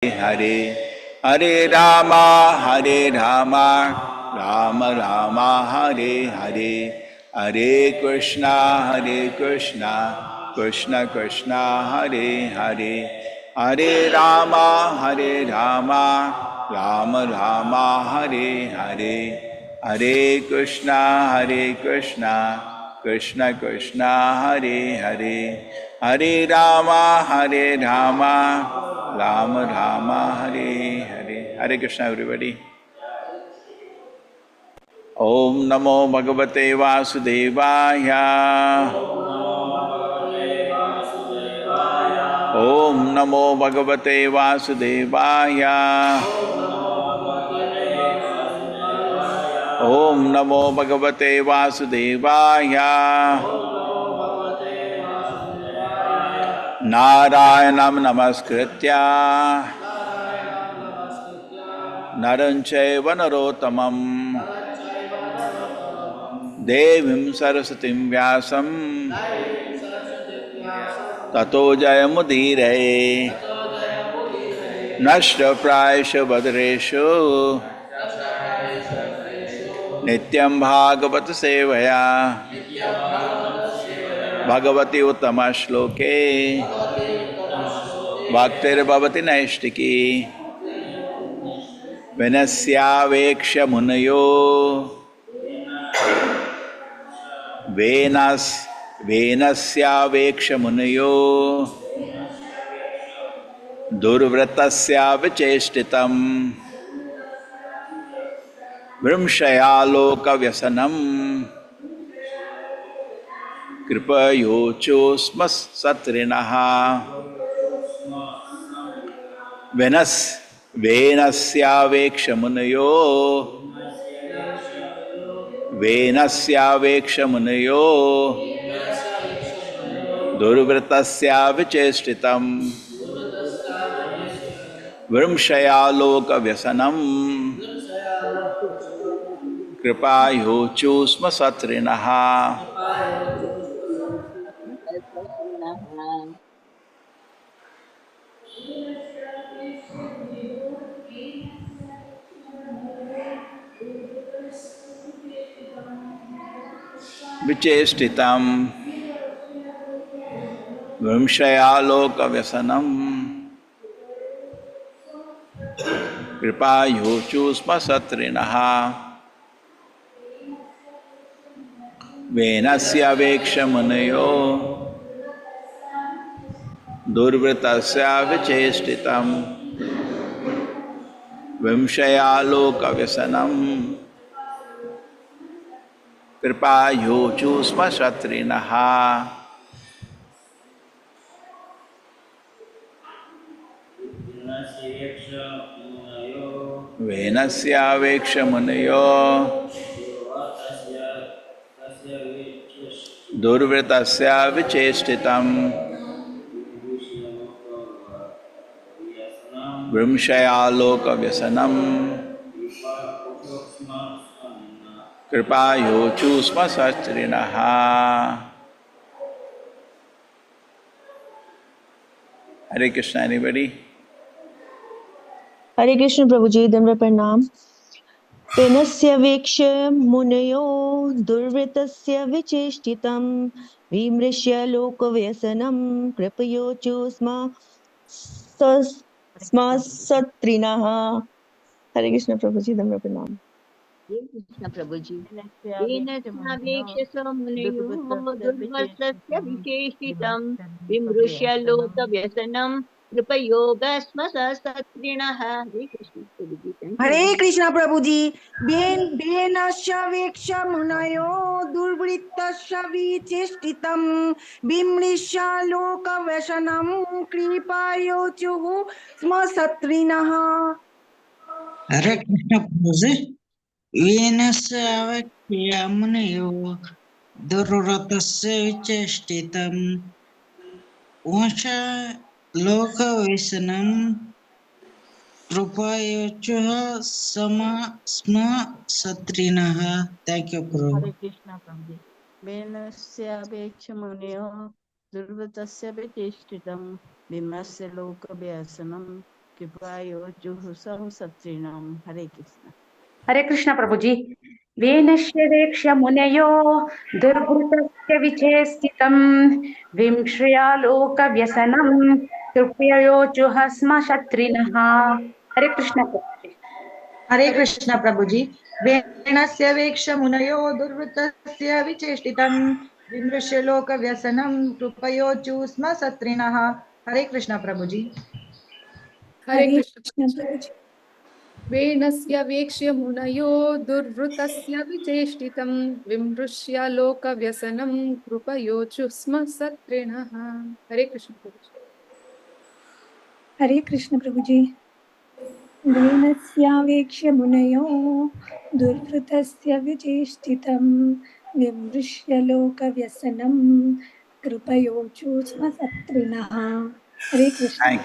Hare Hare Rama Hare Rama Rama Rama Hare Hare Hare Krishna Krishna Krishna Hare Hare Hare Rama Rama Rama Hare Hare Hare Krishna Krishna Krishna Hare Hare Hare Rama Rama Rama Hare Hare. Hare Krishna everybody. Om Namo Bhagavate Vasudevaya. Om Namo Bhagavate Vasudevaya. Om Namo Bhagavate Vasudevaya. Narayanam Namaskritya Naram Chaiva Narottamam Devim Saraswatim Vyasam Tato Jayamudire Nashta Prayasha Badreshu Nityam Bhagavata Sevaya Bhagavati Uttama Shloke Bhaktir Bhavati Naishtiki Venasya Veksha Munayo Venasya Veksha Munayo Durvratasya Vicheshtitam Vrimshaya Loka Vyasanam Kripayochosmas Satrinaha Venasya Veksha Munayo Venasya Veksha Munayo Durvratasya Vicheshtitam Vrimshaya Loka Vyasanam Kripayochosma Satrinaha. Vicheshtitam Vimshaya Loka Vyasanam Kripayochusma Satrinaha Venasya Veksha Munayo Durvratasya Vicheshtitam Vimshaya Loka Vyasanam Kripayochusma Satrinaha. Venasya Veksha Munayo Durvratasya Vicheshtitam Vrimshaya Loka Vyasanam Kripayochusma Satrinaha. Hare Krishna, anybody? Hare Krishna Prabhuji, Damra Pranam. Venasya Veksha Munayo Durvritasya Vicheshtitam Vimrishya Loka Vyasanam Kripayochu Sma Satrinaha. Hare Krishna Prabhuji, Damra Pranam. Hare Krishna Prabhuji. Venasya Veksha Munayo Durvritasya Vicheshtitam Vimrishya Loka Vyasanam Kripayogasma Sasatrinaha. Hare Krishna Prabhuji. Hare Krishna Prabhuji. Venasya Veksha Munayo Durvrittasya Vicheshtitam Bimrishya Loka Vyasanam Kripayochuhu Sma Satrinaha. Hare Krishna Prabhuji. Venasya Veksha Munayo Durvritasya Vicheshtitam Vansha Loka Vyasanam Kripayochuhu Sma Satrinaha. Thank you, Prabhu. Hare Krishna Prabhuji. Venasya Veksha Munayo Durvatasya Vicheshtitam Vimasya Loka Vyasanam कृपायोजुः सहस्त्रिणं हरे कृष्ण हरे कृष्ण प्रभुजी वेनश्य वेक्ष्य मुनयो दुर्भृतस्य विचेस्थितं विंश्रयालोकव्यसनं कृपयोचुः स्म क्षत्रिणः हरे कृष्ण प्रभुजी हरे कृष्ण प्रभुजी वेणस्य वेक्ष मुनयो दुर्वृत्तस्य विचेष्टितं विमृश्य लोकव्यसनं कृपयोचु स्म सत्रिणः हरे कृष्ण प्रभुजी हरे कृष्ण प्रभुजी वेणस्य वेक्ष्य मुनयो दुर्वृतस्य विचेष्टितं विमृश्य लोकव्यसनं कृपयोचु स्म सत्रिणः हरे कृष्ण प्रभुजी हरे कृष्ण प्रभुजी वेनस्यावेक्ष्य मुनयो दुर्वृतस्य विचेष्टितं विमृश्य लोकव्यसनं कृपयोचु स्म सत्रिणः हरे Krishna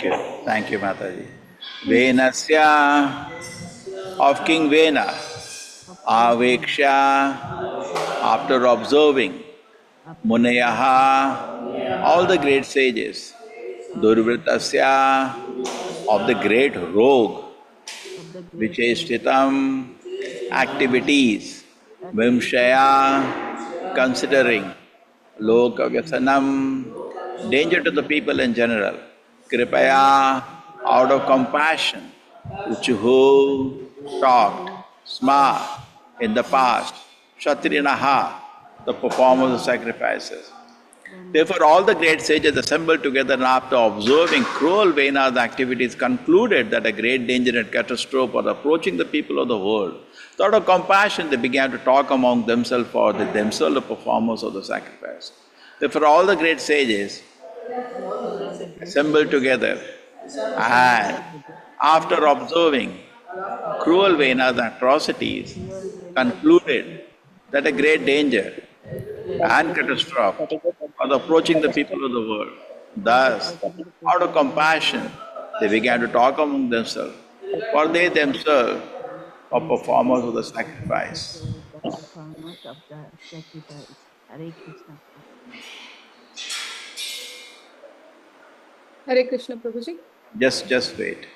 Thank you, Mataji. Venasya of King Vena, Aveksha, after observing Munayaha, all the great sages, Durvritasya, of the great rogue, Vicheshtitam, activities, Vimshaya, considering, Lokavyasanam, danger to the people in general, Kripaya, out of compassion, Uchuhu, talked, Sma, in the past, Kshatrinaha, the performers of sacrifices. Therefore, all the great sages assembled together and after observing cruel Vena's activities concluded that a great danger and catastrophe was approaching the people of the world. So out of compassion, they began to talk among themselves for themselves the performers of the sacrifice. Therefore, all the great sages assembled together and after observing cruel Vena's atrocities concluded that a great danger and catastrophe was approaching the people of the world. Thus, out of compassion, they began to talk among themselves, for they themselves are performers of the sacrifice. the performance of the sacrifice Hare Krishna Hare Krishna Prabhuji Just wait.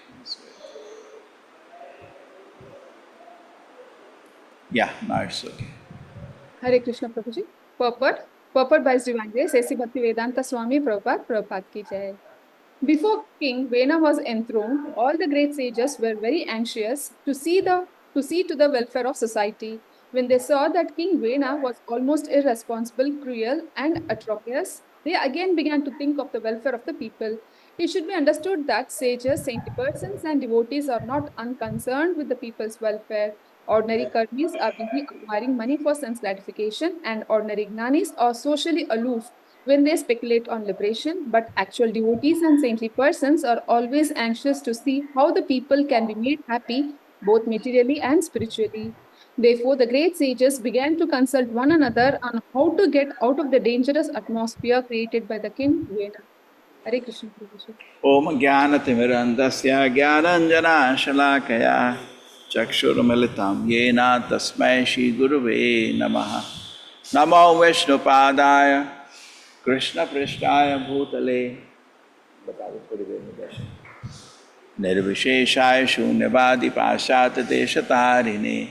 Yeah, now it's okay. Hare Krishna Prabhuji purport by Sri Sesi Bhakti Vedanta Swami Prabhupada ki jai. Before King Vena was enthroned, all the great sages were very anxious to see to the welfare of society. When they saw that King Vena was almost irresponsible, cruel, and atrocious, they again began to think of the welfare of the people. It should be understood that sages, saintly persons, and devotees are not unconcerned with the people's welfare. Ordinary karmis are busy acquiring money for sense gratification, and ordinary gnanis are socially aloof when they speculate on liberation, but actual devotees and saintly persons are always anxious to see how the people can be made happy, both materially and spiritually. Therefore, the great sages began to consult one another on how to get out of the dangerous atmosphere created by the king Vena. Hare Krishna Prabhuji. Om Jnanatimirandasya Jnananjana Shalakaya Chakshurmilitam Yena Tasmai Shri Guruve Namaha Namo Vishnupadaya Krishna Prishtaya Bhutale Nirvisheshaya Shunyavadi Pashat Deshatarine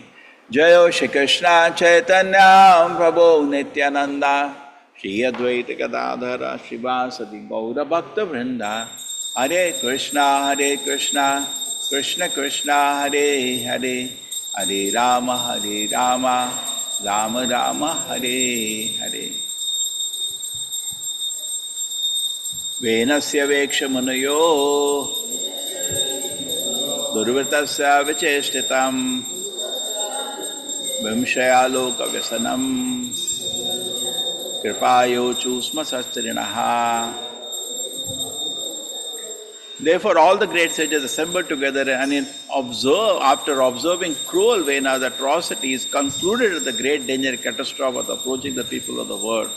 Jayo Shri Krishna Chaitanya Prabhu Nityananda Shri Advaita Gadadhara Shivasadi Gaura Bhakta Vrinda Hare Krishna Krishna Krishna Hare Hare Hare Rama Rama Rama Hare Hare Venasya Veksha Munayo Durvatasya Vicheshtitam Vimshayaloka Vyasanam Kripayochu Sma Sastrinaha. Therefore, all the great sages assembled together and after observing cruel Vena's atrocities, concluded that the great danger and catastrophe was approaching the people of the world.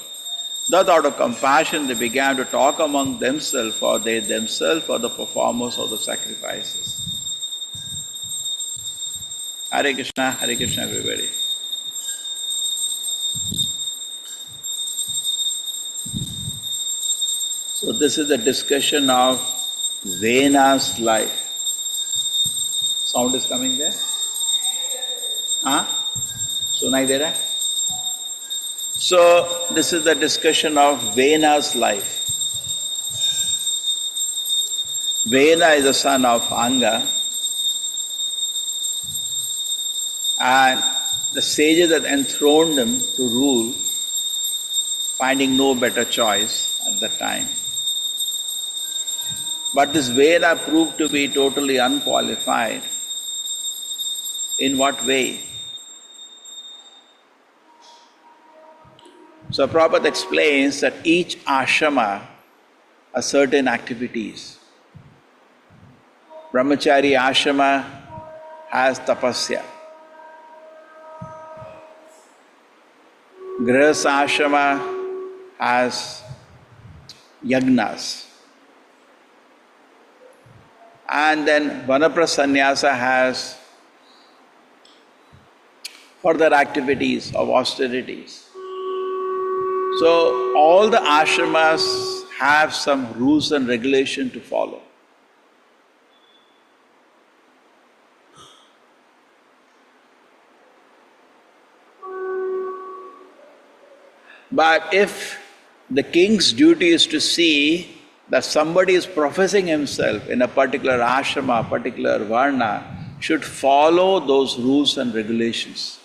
Thus, out of compassion, they began to talk among themselves, for they themselves are the performers of the sacrifices. Hare Krishna, everybody. So this is the discussion of Vena's life. Sound is coming there? Huh? Sunai de raha hai? So, this is the discussion of Vena's life. Vena is the son of Anga, and the sages had enthroned him to rule, finding no better choice at that time. But this Vena proved to be totally unqualified. In what way? So Prabhupada explains that each ashrama has certain activities. Brahmachari ashrama has tapasya. Grihastha ashrama has yagnas. And then Vanaprastha sannyasa has further activities of austerities. So all the ashramas have some rules and regulation to follow. But if the king's duty is to see that somebody is professing himself in a particular ashrama, particular varna, should follow those rules and regulations.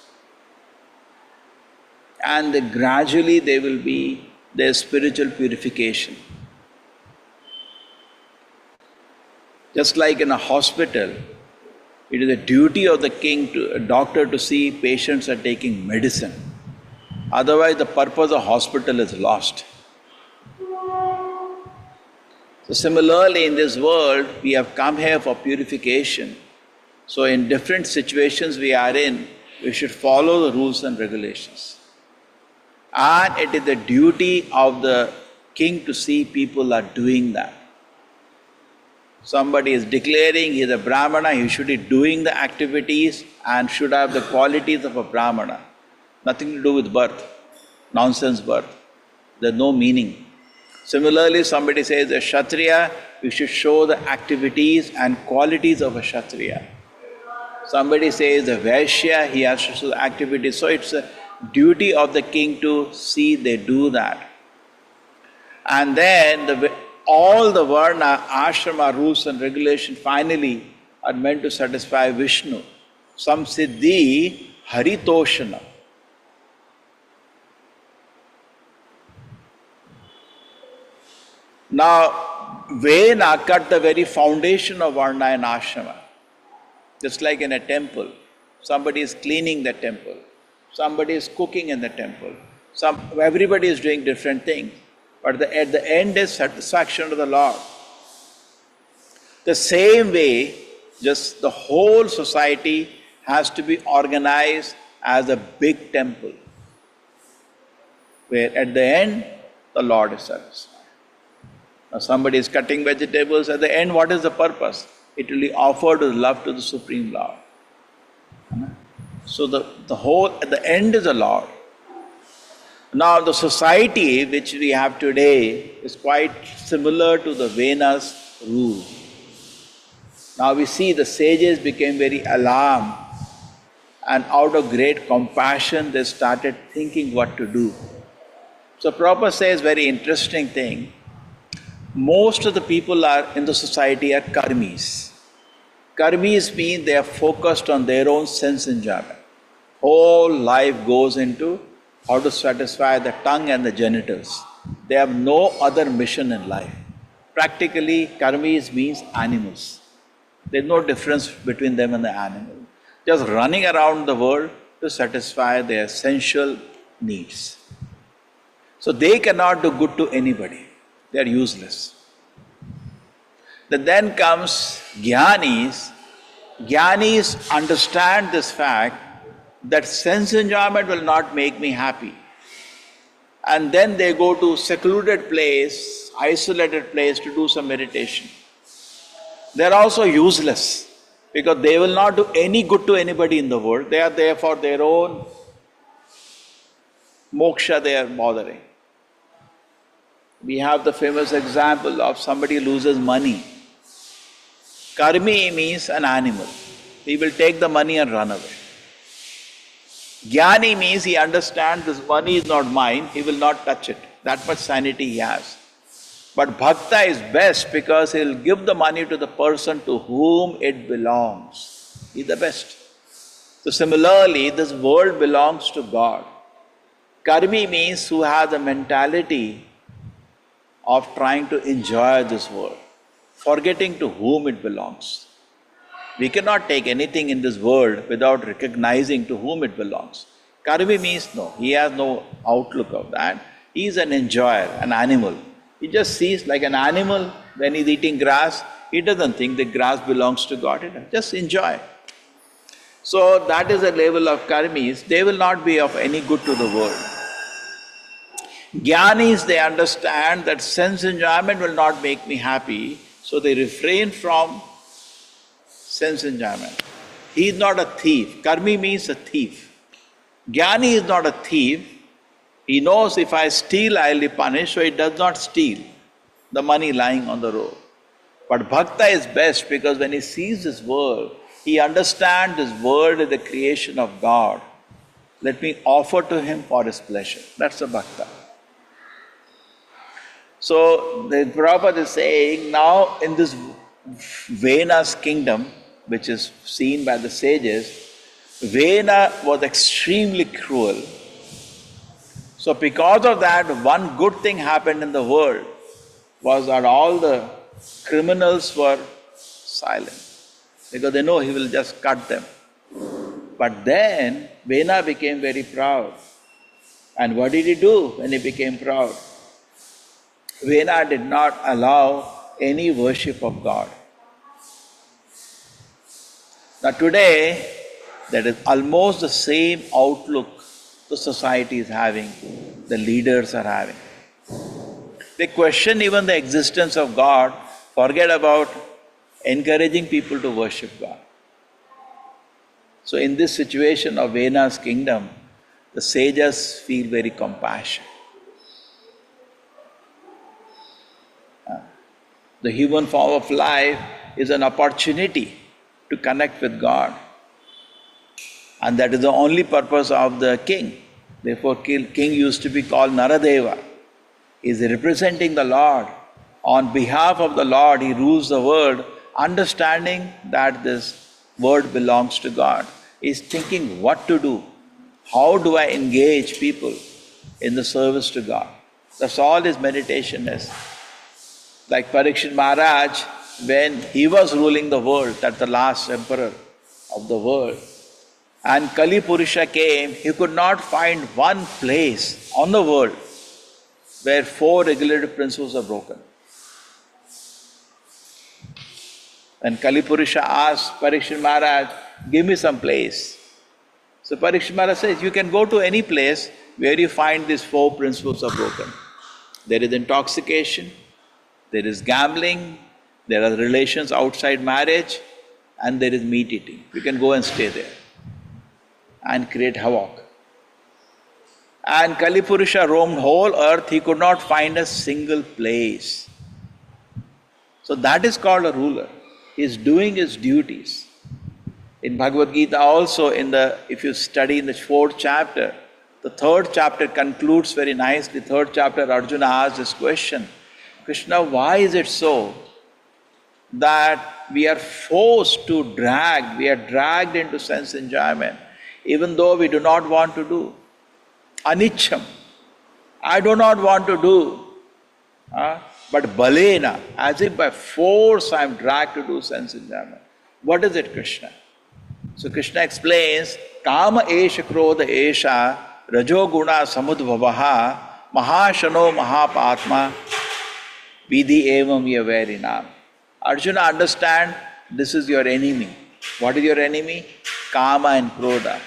And gradually there will be their spiritual purification. Just like in a hospital, it is the duty of the king, a doctor, to see patients are taking medicine. Otherwise, the purpose of hospital is lost. So similarly, in this world, we have come here for purification. So in different situations we are in, we should follow the rules and regulations. And it is the duty of the king to see people are doing that. Somebody is declaring he is a Brahmana, he should be doing the activities and should have the qualities of a Brahmana. Nothing to do with birth, nonsense birth. There's no meaning. Similarly, somebody says a Kshatriya, we should show the activities and qualities of a Kshatriya. Somebody says a Vaishya, he has to show the activities. So it's a duty of the king to see they do that. And then all the Varna, Ashrama, rules and regulations finally are meant to satisfy Vishnu. Some Siddhi Haritoshana. Now, Vena cut the very foundation of Varna and Ashrama. Just like in a temple, somebody is cleaning the temple, somebody is cooking in the temple, everybody is doing different things. But at the end is satisfaction to the Lord. The same way, just the whole society has to be organized as a big temple, where at the end, the Lord is satisfied. Now somebody is cutting vegetables, at the end what is the purpose? It will be offered as love to the Supreme Lord. So the whole, at the end is the Lord. Now the society which we have today is quite similar to the Vena's rule. Now we see the sages became very alarmed, and out of great compassion they started thinking what to do. So Prabhupada says very interesting thing. Most of the people in the society are karmis. Karmis mean they are focused on their own sense enjoyment. Whole life goes into how to satisfy the tongue and the genitals. They have no other mission in life. Practically, karmis means animals. There is no difference between them and the animal. Just running around the world to satisfy their sensual needs. So they cannot do good to anybody. They are useless. Then comes jnanis. Jnanis understand this fact that sense enjoyment will not make me happy. And then they go to secluded place, isolated place to do some meditation. They are also useless because they will not do any good to anybody in the world. They are there for their own moksha they are bothering. We have the famous example of somebody loses money. Karmi means an animal. he will take the money and run away. Jnani means he understands this money is not mine, he will not touch it. That much sanity he has. But bhakta is best because he will give the money to the person to whom it belongs. He is the best. So similarly, this world belongs to God. Karmi means who has the mentality of trying to enjoy this world, forgetting to whom it belongs. We cannot take anything in this world without recognizing to whom it belongs. Karmi means no, he has no outlook of that. He is an enjoyer, an animal. He just sees like an animal when he's eating grass, he doesn't think the grass belongs to God. He just enjoy. So that is the level of karmis. They will not be of any good to the world. Jnanis, they understand that sense enjoyment will not make me happy, so they refrain from sense enjoyment. He is not a thief. Karmi means a thief. Jnani is not a thief. He knows if I steal, I will be punished, so he does not steal the money lying on the road. But bhakta is best because when he sees this world, he understands this world is the creation of God. Let me offer to him for his pleasure. That's the bhakta. So the Prabhupada is saying, now in this Vena's kingdom, which is seen by the sages, Vena was extremely cruel. So because of that, one good thing happened in the world was that all the criminals were silent because they know he will just cut them. But then Vena became very proud. And what did he do when he became proud? Vena did not allow any worship of God. Now today, that is almost the same outlook the society is having, the leaders are having. They question even the existence of God, forget about encouraging people to worship God. So in this situation of Vena's kingdom, the sages feel very compassionate. The human form of life is an opportunity to connect with God. And that is the only purpose of the king. Therefore, king used to be called Naradeva. He is representing the Lord. On behalf of the Lord, he rules the world, understanding that this world belongs to God. He is thinking what to do. How do I engage people in the service to God? That's all his meditation is. Like Parikshit Maharaj, when he was ruling the world, that's the last emperor of the world, and Kali Purusha came, he could not find one place on the world where 4 regulative principles are broken. And Kali Purusha asked Parikshit Maharaj, give me some place. So Parikshit Maharaj says, you can go to any place where you find these 4 principles are broken. There is intoxication, there is gambling, there are relations outside marriage, and there is meat eating. You can go and stay there and create havoc. And Kali Purusha roamed whole earth, he could not find a single place. So that is called a ruler. He is doing his duties. In Bhagavad Gita also, if you study in the 4th chapter, the 3rd chapter concludes very nicely. 3rd chapter, Arjuna asks this question, Krishna, why is it so that we are forced to we are dragged into sense enjoyment, even though we do not want to do? Anicham. I do not want to do. But balena, as if by force I am dragged to do sense enjoyment. What is it, Krishna? So Krishna explains, Kama esha krodha esha rajoguna samudbhavaha mahashano mahapatma vidhi evam yavarinam. Arjuna, understand, this is your enemy. What is your enemy? Kama and krodha.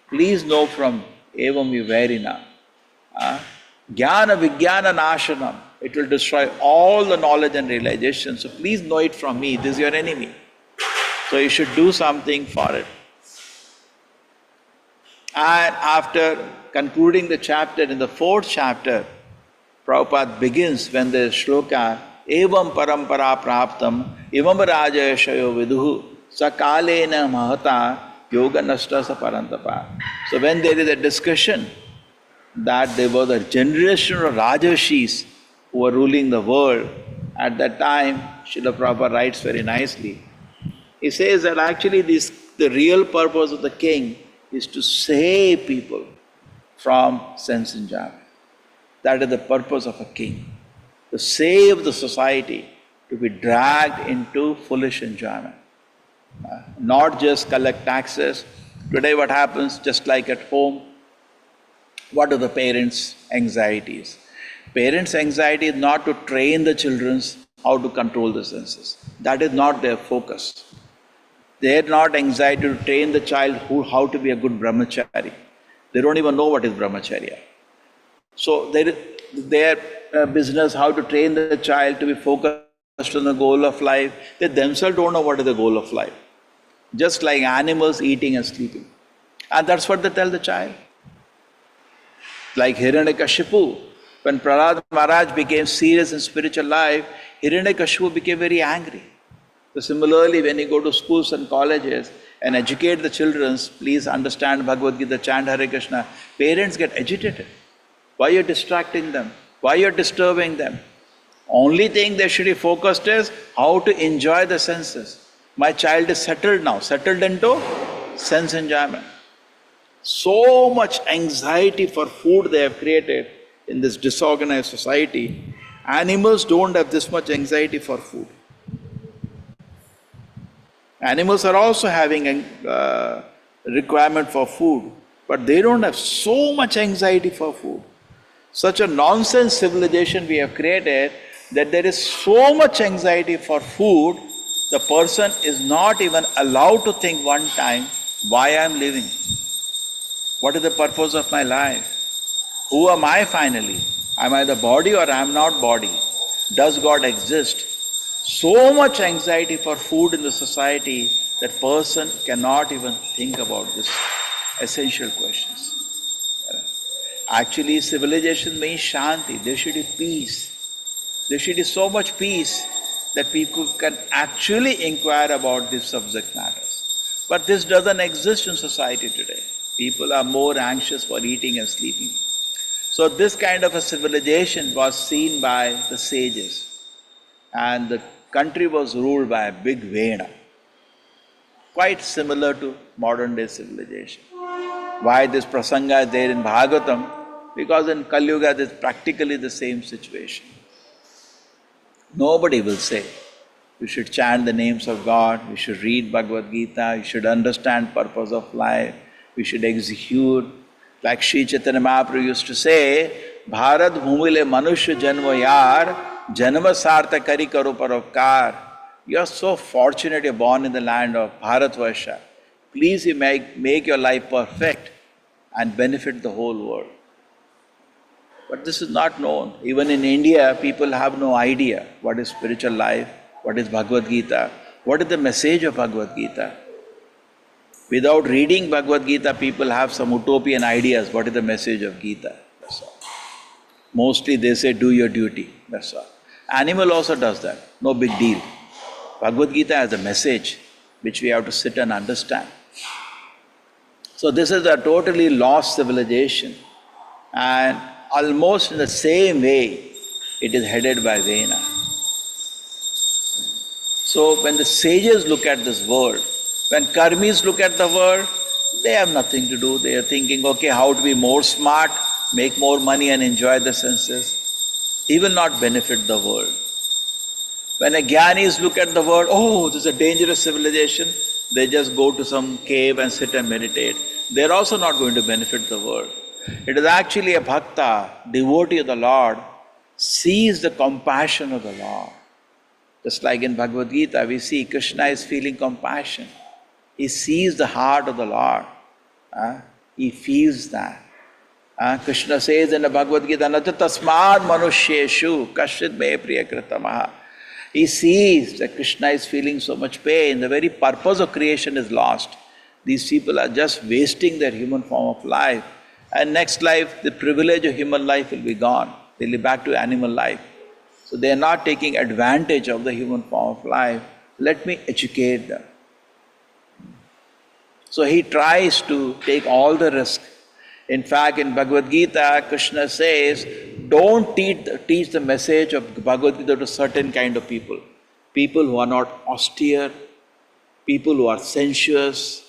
Please know from evam yavarina. Jnana vijnana nashanam. It will destroy all the knowledge and realization. So please know it from me. This is your enemy. So you should do something for it. And after concluding the chapter, in the 4th chapter, Prabhupada begins when the shloka, Evam parampara praptam, Ivam rajayashayo viduhu, Sakalena mahata yoga nashtasa parantapa. So when there is a discussion that there was a generation of Rajarshis who were ruling the world, at that time, Srila Prabhupada writes very nicely. He says that actually the real purpose of the king is to save people from sense enjoyment. That is the purpose of a king, to save the society to be dragged into foolish enjoyment. Not just collect taxes. Today what happens, just like at home, what are the parents' anxieties? Parents' anxiety is not to train the children how to control the senses. That is not their focus. They are not anxiety to train the child how to be a good brahmachari. They don't even know what is brahmacharya. So their business, how to train the child to be focused on the goal of life, they themselves don't know what is the goal of life. Just like animals eating and sleeping. And that's what they tell the child. Like Hiranyakashipu, when Prahlad Maharaj became serious in spiritual life, Hiranyakashipu became very angry. So similarly, when you go to schools and colleges and educate the children, please understand Bhagavad Gita, chant Hare Krishna, parents get agitated. Why you're distracting them? Why you're disturbing them? Only thing they should be focused is how to enjoy the senses. My child is settled now, settled into sense enjoyment. So much anxiety for food they have created in this disorganized society. Animals don't have this much anxiety for food. Animals are also having a requirement for food, but they don't have so much anxiety for food. Such a nonsense civilization we have created that there is so much anxiety for food, the person is not even allowed to think one time, why I am living? What is the purpose of my life? Who am I finally? Am I the body or I am not body? Does God exist? So much anxiety for food in the society that person cannot even think about these essential questions. Actually, civilization means shanti. There should be peace. There should be so much peace that people can actually inquire about these subject matters. But this doesn't exist in society today. People are more anxious for eating and sleeping. So this kind of a civilization was seen by the sages. And the country was ruled by a big Vena. Quite similar to modern day civilization. Why this prasanga is there in Bhagavatam? Because in Kali Yuga it is practically the same situation. Nobody will say, you should chant the names of God, you should read Bhagavad Gita, you should understand purpose of life, we should execute. Like Sri Chaitanya Mahaprabhu used to say, Bharat bhumile manushya janma yar, janma sartha kari karo paropkar. You are so fortunate you're born in the land of Bharatvarsha. Please you make your life perfect and benefit the whole world. But this is not known. Even in India, people have no idea what is spiritual life, what is Bhagavad Gita, what is the message of Bhagavad Gita. Without reading Bhagavad Gita, people have some utopian ideas, what is the message of Gita. That's all. Mostly they say, do your duty, that's all. Animal also does that, no big deal. Bhagavad Gita has a message which we have to sit and understand. So this is a totally lost civilization, and almost in the same way it is headed by Vena. So when the sages look at this world, when karmis look at the world, they have nothing to do. They are thinking, okay, how to be more smart, make more money and enjoy the senses. He will not benefit the world. When a jnanis look at the world, oh, this is a dangerous civilization, they just go to some cave and sit and meditate. They are also not going to benefit the world. It is actually a bhakta, devotee of the Lord, sees the compassion of the Lord. Just like in Bhagavad Gita, we see Krishna is feeling compassion. He sees the heart of the Lord. He feels that. Krishna says in the Bhagavad Gita, Nata tasmad manusheshu kashit me priyakritamaha. He sees that Krishna is feeling so much pain. The very purpose of creation is lost. These people are just wasting their human form of life. And next life, the privilege of human life will be gone. They'll be back to animal life. So they are not taking advantage of the human form of life. Let me educate them. So he tries to take all the risk. In fact, in Bhagavad Gita, Krishna says, don't teach the message of Bhagavad Gita to certain kind of people. People who are not austere, people who are sensuous,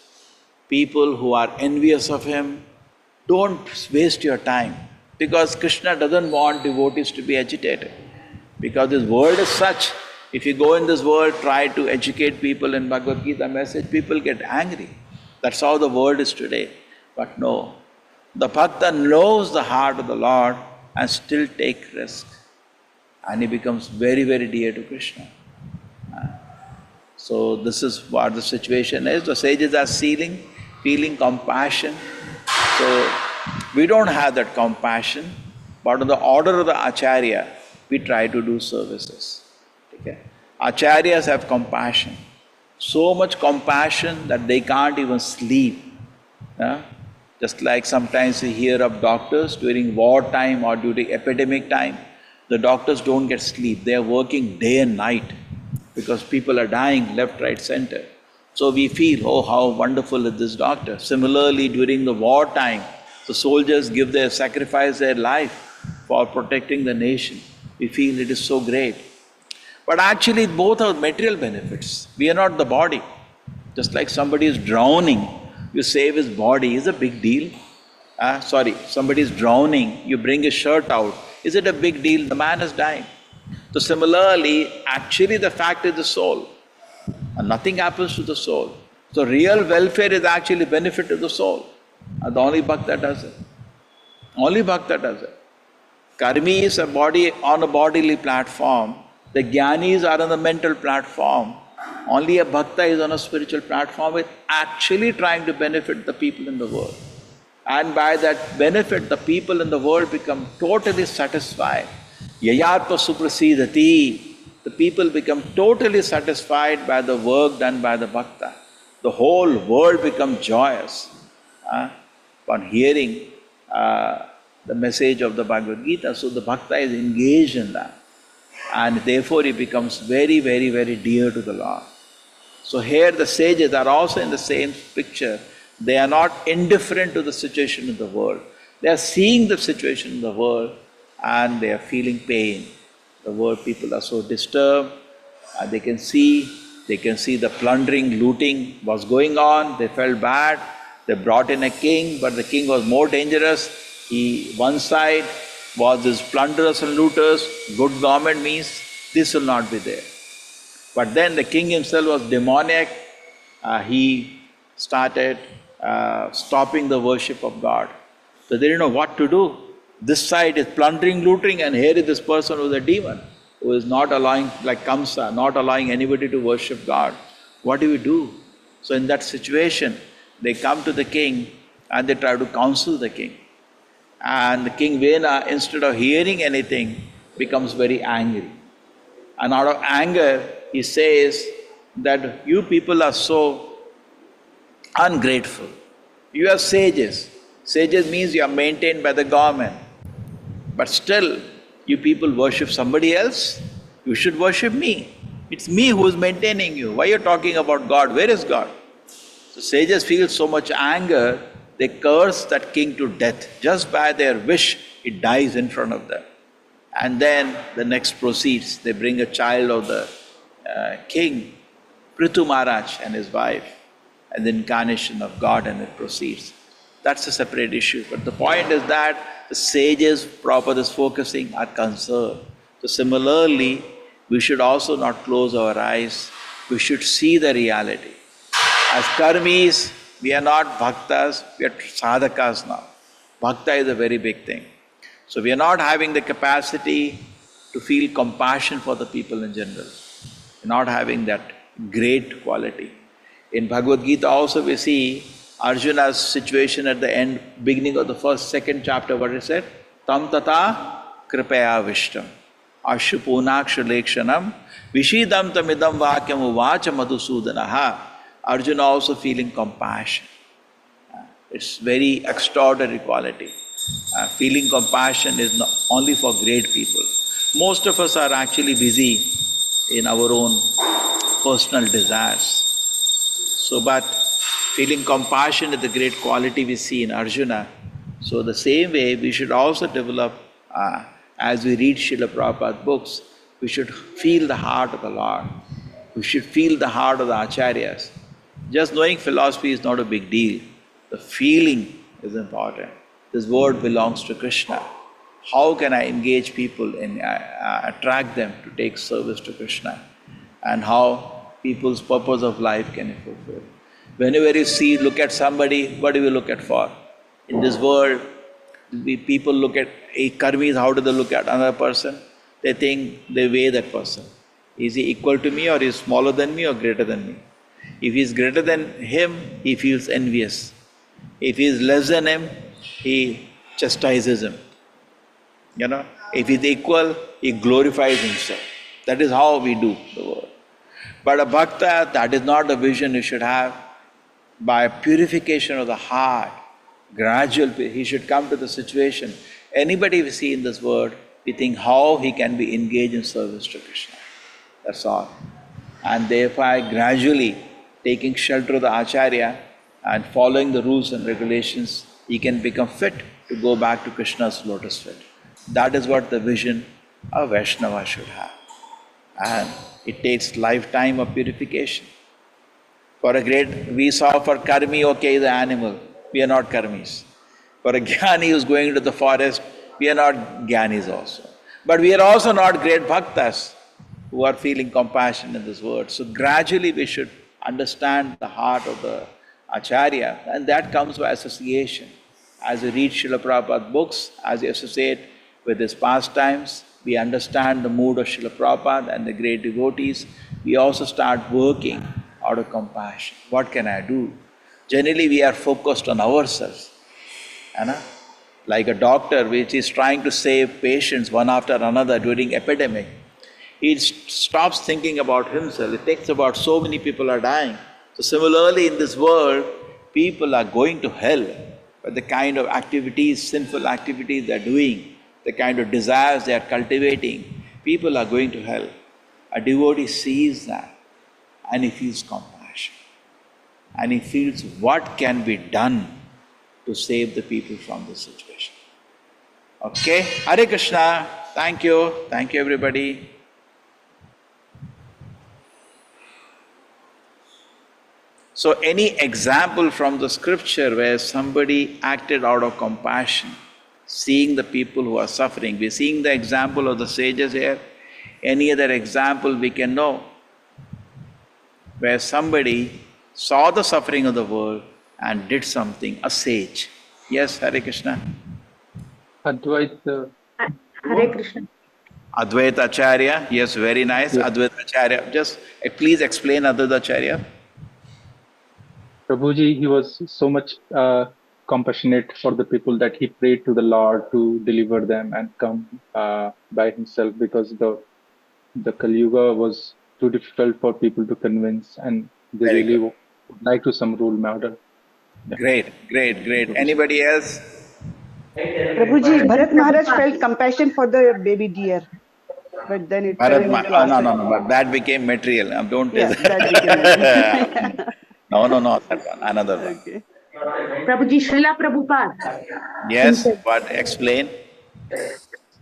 people who are envious of him. Don't waste your time, because Krishna doesn't want devotees to be agitated. Because this world is such, if you go in this world, try to educate people in Bhagavad Gita message, people get angry. That's how the world is today. But no, the bhakta knows the heart of the Lord and still take risk. And he becomes very, very dear to Krishna. So this is what the situation is. The sages are feeling compassion. So we don't have that compassion, but on the order of the Acharya, we try to do services. Okay? Acharyas have compassion. So much compassion that they can't even sleep. Just like sometimes we hear of doctors during war time or during epidemic time, the doctors don't get sleep. They are working day and night because people are dying left, right, center. So we feel, oh, how wonderful is this doctor. Similarly, during the war time, the soldiers sacrifice their life for protecting the nation. We feel it is so great. But actually, both are material benefits. We are not the body. Just like somebody is drowning, you save his body, is a big deal. Somebody is drowning, you bring his shirt out. Is it a big deal? The man is dying. So similarly, actually the fact is the soul. And nothing happens to the soul. So real welfare is actually benefit to the soul. And the only bhakta does it. Only bhakta does it. Karmi is on a bodily platform. The jnanis are on the mental platform. Only a bhakta is on a spiritual platform with actually trying to benefit the people in the world. And by that benefit, the people in the world become totally satisfied. Yayatma suprasidati. The people become totally satisfied by the work done by the bhakta. The whole world becomes joyous upon hearing the message of the Bhagavad Gita. So the bhakta is engaged in that. And therefore he becomes very, very, very dear to the Lord. So here the sages are also in the same picture. They are not indifferent to the situation in the world. They are seeing the situation in the world and they are feeling pain. The world people are so disturbed. They can see the plundering, looting was going on. They felt bad. They brought in a king, but the king was more dangerous. One side was these plunderers and looters. Good government means this will not be there. But then the king himself was demoniac. He started stopping the worship of God. So they didn't know what to do. This side is plundering, looting, and here is this person who is a demon, who is not allowing, like Kamsa, not allowing anybody to worship God. What do we do? So in that situation, they come to the king and they try to counsel the king. And the King Vena, instead of hearing anything, becomes very angry. And out of anger, he says that you people are so ungrateful. You are sages. Sages means you are maintained by the government. But still, you people worship somebody else. You should worship me. It's me who is maintaining you. Why are you talking about God? Where is God? So sages feel so much anger, they curse that king to death. Just by their wish, it dies in front of them. And then the next proceeds. They bring a child of the king, Prithu Maharaj and his wife, and the incarnation of God, and it proceeds. That's a separate issue. But the point is that the sages, Prabhupada is focusing, are concerned. So similarly, we should also not close our eyes. We should see the reality. As karmis, we are not bhaktas, we are sadhakas now. Bhakta is a very big thing. So we are not having the capacity to feel compassion for the people in general. We are not having that great quality. In Bhagavad Gita also we see Arjuna's situation at the end, beginning of the second chapter, what it said? Tam tata kripaya vishtam ashupunaksha lekshanam vishidam tamidam vakyam uvacha madhusudanaha. Arjuna also feeling compassion. It's very extraordinary quality. Feeling compassion is not only for great people. Most of us are actually busy in our own personal desires. So, but Feeling compassion is the great quality we see in Arjuna. So the same way we should also develop, as we read Srila Prabhupada books, we should feel the heart of the Lord. We should feel the heart of the Acharyas. Just knowing philosophy is not a big deal. The feeling is important. This word belongs to Krishna. How can I engage people and attract them to take service to Krishna? And how people's purpose of life can be fulfilled. Whenever you see, look at somebody, what do we look at for? In this world, people look at karmis, how do they look at another person? They think they weigh that person. Is he equal to me, or is he smaller than me, or greater than me? If he is greater than him, he feels envious. If he is less than him, he chastises him. If he is equal, he glorifies himself. That is how we do the world. But a bhakta, that is not the vision you should have. By purification of the heart, gradual, he should come to the situation. Anybody we see in this world, we think how he can be engaged in service to Krishna. That's all. And thereby gradually taking shelter of the Acharya and following the rules and regulations, he can become fit to go back to Krishna's lotus feet. That is what the vision of Vaishnava should have. And it takes lifetime of purification. We saw for karmi, okay, the animal, we are not karmis. For a jnani who's going into the forest, we are not jnanis also. But we are also not great bhaktas who are feeling compassion in this world. So gradually we should understand the heart of the Acharya, and that comes by association. As we read Srila Prabhupada books, as we associate with his pastimes, we understand the mood of Srila Prabhupada and the great devotees. We also start working out of compassion. What can I do? Generally we are focused on ourselves. Like a doctor which is trying to save patients one after another during epidemic. He stops thinking about himself. He thinks about so many people are dying. So similarly in this world, people are going to hell by the kind of activities, sinful activities they are doing, the kind of desires they are cultivating. People are going to hell. A devotee sees that and he feels compassion. And he feels what can be done to save the people from this situation. Okay? Hare Krishna. Thank you. Thank you everybody. So any example from the scripture where somebody acted out of compassion, seeing the people who are suffering. We're seeing the example of the sages here. Any other example we can know where somebody saw the suffering of the world and did something, a sage. Yes, Hare Krishna. Advaita. Hare Krishna. Advaita Acharya, yes, very nice. Yes. Advaita Acharya. Just please explain Advaita Acharya. Prabhuji, he was so much compassionate for the people that he prayed to the Lord to deliver them and come by himself, because the Kali Yuga was too difficult for people to convince, and they very really would like to some role model. Yeah. Great. Anybody else? Prabhuji, Bharat Maharaj felt compassion for the baby deer, but then it No, but that became material. Don't tell that became material. No, that one, another one. Okay. Prabhuji, Srila Prabhupada. Yes, but explain.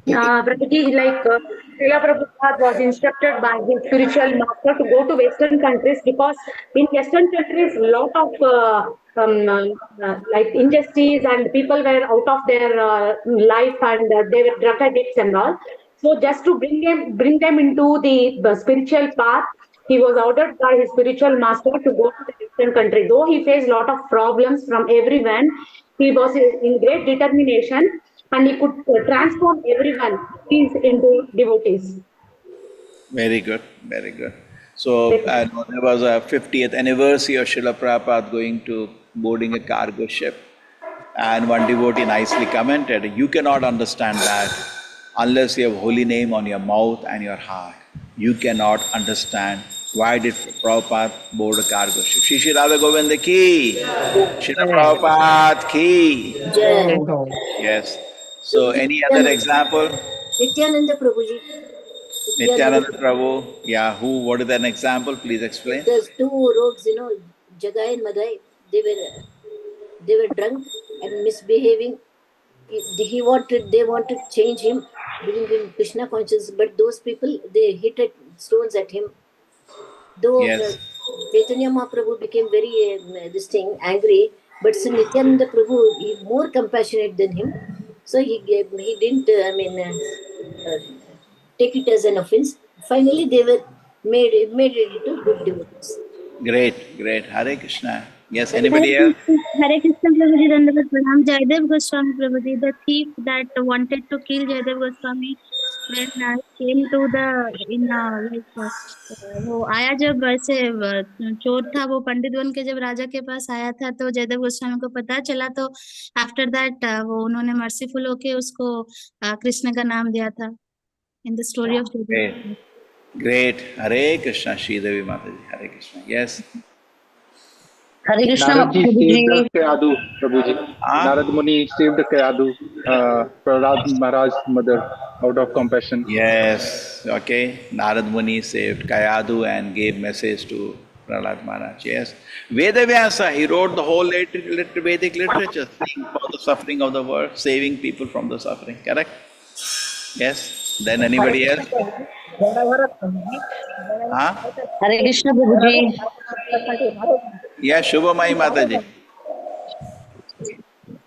Prabhuji, Srila Prabhupada was instructed by his spiritual master to go to Western countries, because in Western countries, a lot of injustice and people were out of their life, and they were drug addicts and all. So just to bring them into the spiritual path, he was ordered by his spiritual master to go to the Western country. Though he faced a lot of problems from everyone, he was in great determination, and he could transform everyone into devotees. Very good. So there was a 50th anniversary of Srila Prabhupada going to boarding a cargo ship, and one devotee nicely commented, you cannot understand that unless you have holy name on your mouth and your heart. You cannot understand why did Prabhupada board a cargo ship. Srisriradhagovinda ki, Srila Prabhupada ki. Yes. So any other example? Nityananda Prabhuji. Nityananda Prabhu. Yeah, what is an example? Please explain. There's two roads, Jagai and Madai. they were drunk and misbehaving. They wanted to change him, bring him Krishna consciousness, but those people, they hit stones at him. Though Yes. Chaitanya Mahaprabhu became very angry, but Sri Nityananda Prabhu, he more compassionate than him, so he didn't take it as an offense. Finally, they were made it into good devotees. Great. Hare Krishna. Yes, anybody else? Hare Krishna Prabhuji, Dandavat Pranam. Jayadev Goswami Prabhuji, the thief that wanted to kill Jayadev Goswami, when came to the वो आया जब ऐसे चोर था, वो पंडित बन के जब राजा के पास आया था, तो जयदेव गोस्वामी को पता चला, तो आफ्टर दैट वो उन्होंने मर्सीफुल होके उसको कृष्ण का नाम दिया था in the story of Great. Hare Krishna, Sridevi Mataji. Hare Krishna. Yes. Hare Krishna Naradji saved Prabhuji. the Kayadu, Prabhuji. Narad Muni saved the Kayadu, Prahlad Maharaj's mother, out of compassion. Yes. Okay. Narad Muni saved Kayadu and gave message to Prahlad Maharaj. Yes. Vedavyasa, he wrote the whole Vedic literature for the suffering of the world, saving people from the suffering. Correct? Yes. Then anybody else? Huh? Hare Krishna Prabhuji. Yeah, Shubhamai Mataji.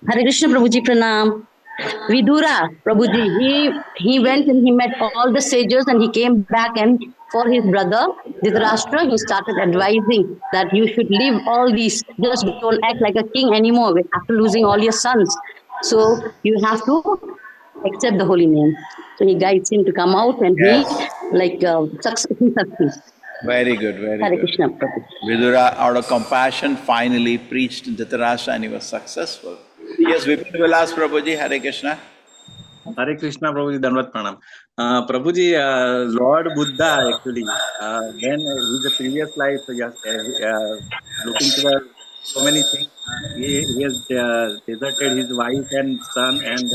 Hare Krishna Prabhuji Pranam. Vidura Prabhuji, he went and he met all the sages and he came back, and for his brother Dhritarashtra, he started advising that you should leave all these, just don't act like a king anymore after losing all your sons. So you have to accept the holy name. So he guides him to come out, and he success. Very good, very Hare good. Krishna Prabhuji. Vidura, out of compassion, finally preached in Dhritarashtra and he was successful. Yes, Vipin Vilas Prabhuji, Hare Krishna. Hare Krishna Prabhuji, Dandavat Pranam. Prabhuji, Lord Buddha actually, when in the previous life, looking to so many things, he has deserted his wife and son, and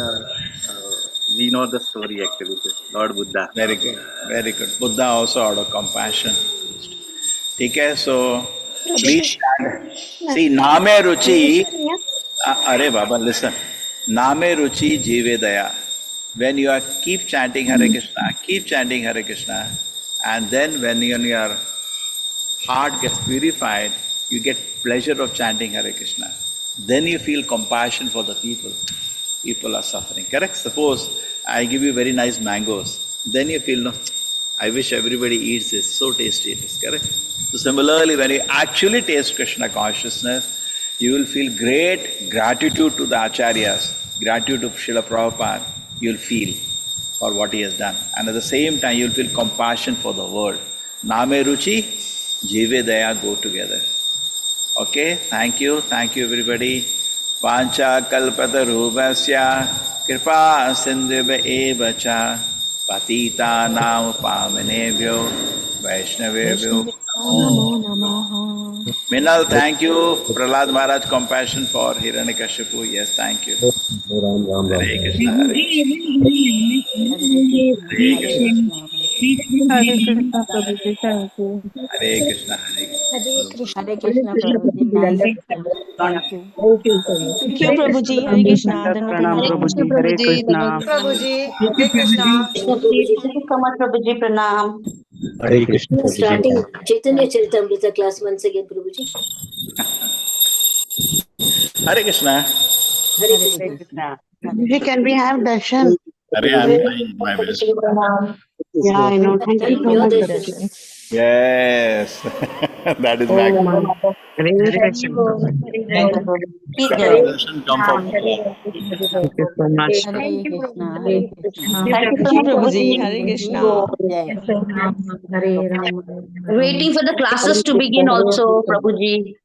we know the story actually, Lord Buddha. Very good, very good. Buddha also out of compassion. Okay, so please see, Name Ruchi. Are Baba, listen. Name Ruchi Jive Daya. When you are keep chanting Hare Krishna, and then when your heart gets purified, you get pleasure of chanting Hare Krishna. Then you feel compassion for the people. People are suffering. Correct? Suppose I give you very nice mangoes. Then you feel, no, I wish everybody eats this. So tasty it is. Correct? So similarly, when you actually taste Krishna consciousness, you will feel great gratitude to the Acharyas, gratitude to Srila Prabhupada, you will feel for what he has done. And at the same time, you will feel compassion for the world. Name Ruchi, Jive Daya go together. Okay, thank you everybody. Pancha kalpata rubasya kripa sindhya eva cha patita nam pamanebhyo vaishnavebhyo. Minal, thank you. Prahlad Maharaj, compassion for Hiranyakashipu. Yes, thank you. Hare Krishna, Hare Krishna. Hare Krishna Prabhuji. Nice. Thank you. Thank you, Prabhuji. Hare Krishna. Hare Krishna Prabhuji. Prabhuji, Hare Krishna. Krishna Prabhuji. Thank you so much, Prabhuji. Pranam. Hare Krishna. Starting Chaitanya Charitamrita class once again, Prabhuji. Hare Krishna. Hare Krishna. Prabhuji, can we have darshan? Hare, I'm trying my best. Yeah, I know. Thank you so much, Prabhuji. Yes, that is my God. Darshan come from Allah. Thank you so much. Hare Krishna. Thank you so much, Prabhuji. Prabhuji. Hare Krishna. Waiting for the classes to begin also, Prabhuji.